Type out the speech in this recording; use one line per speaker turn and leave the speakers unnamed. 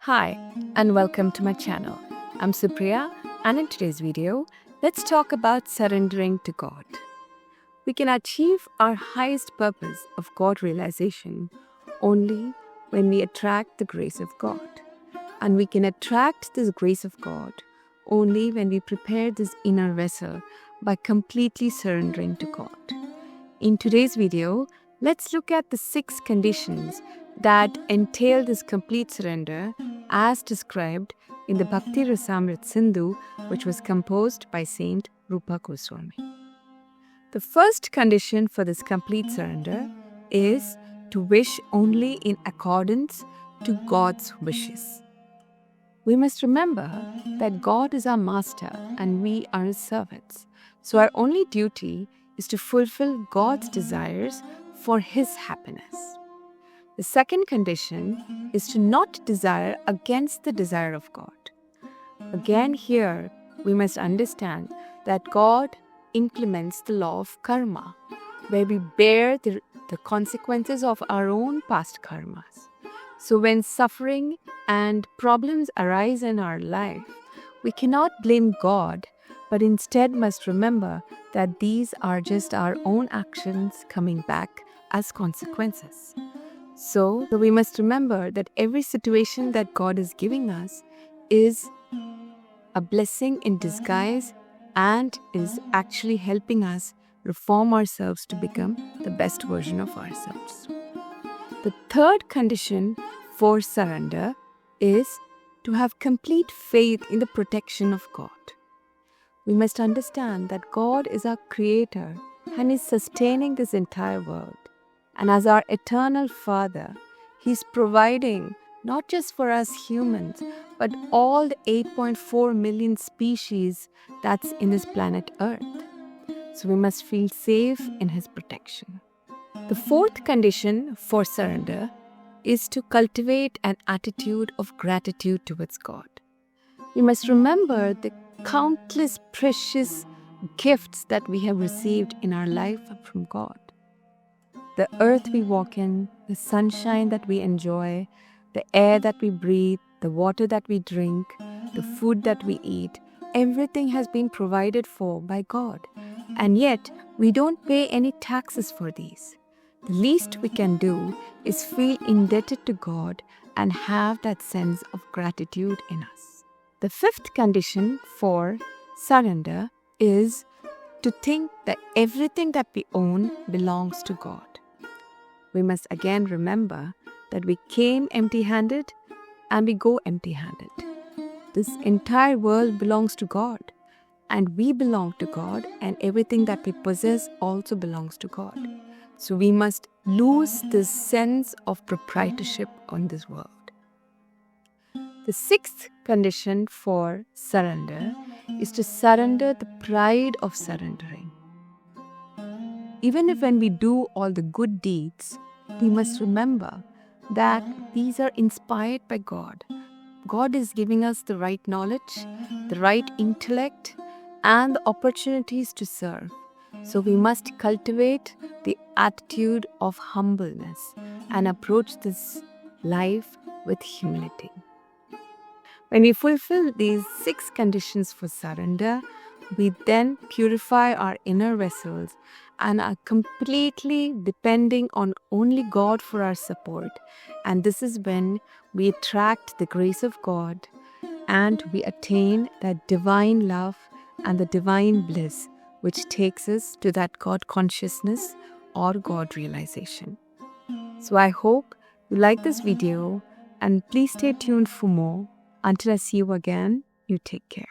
Hi, and welcome to my channel. I'm Supriya, and in today's video, let's talk about surrendering to God. We can achieve our highest purpose of God realization only when we attract the grace of God. And we can attract this grace of God only when we prepare this inner vessel by completely surrendering to God. In today's video, let's look at the 6 conditions that entail this complete surrender as described in the Bhakti Sindhu, which was composed by Saint Rupa Goswami. The first condition for this complete surrender is to wish only in accordance to God's wishes. We must remember that God is our master and we are his servants. So our only duty is to fulfill God's desires for his happiness. The second condition is to not desire against the desire of God. Again, here we must understand that God implements the law of karma, where we bear the consequences of our own past karmas. So when suffering and problems arise in our life, we cannot blame God, but instead must remember that these are just our own actions coming back as consequences. So we must remember that every situation that God is giving us is a blessing in disguise and is actually helping us reform ourselves to become the best version of ourselves. The third condition for surrender is to have complete faith in the protection of God. We must understand that God is our creator and is sustaining this entire world. And as our eternal Father, He's providing not just for us humans, but all the 8.4 million species that's in this planet Earth. So we must feel safe in His protection. The fourth condition for surrender is to cultivate an attitude of gratitude towards God. We must remember the countless precious gifts that we have received in our life from God. The earth we walk in, the sunshine that we enjoy, the air that we breathe, the water that we drink, the food that we eat, everything has been provided for by God. And yet, we don't pay any taxes for these. The least we can do is feel indebted to God and have that sense of gratitude in us. The fifth condition for surrender is to think that everything that we own belongs to God. We must again remember that we came empty-handed and we go empty-handed. This entire world belongs to God, and we belong to God, and everything that we possess also belongs to God. So we must lose this sense of proprietorship on this world. The sixth condition for surrender is to surrender the pride of surrendering. Even if when we do all the good deeds, we must remember that these are inspired by God. God is giving us the right knowledge, the right intellect, and the opportunities to serve. So we must cultivate the attitude of humbleness and approach this life with humility. When we fulfill these 6 conditions for surrender, we then purify our inner vessels and are completely depending on only God for our support. And this is when we attract the grace of God and we attain that divine love and the divine bliss which takes us to that God consciousness or God realization. So I hope you like this video and please stay tuned for more. Until I see you again, you take care.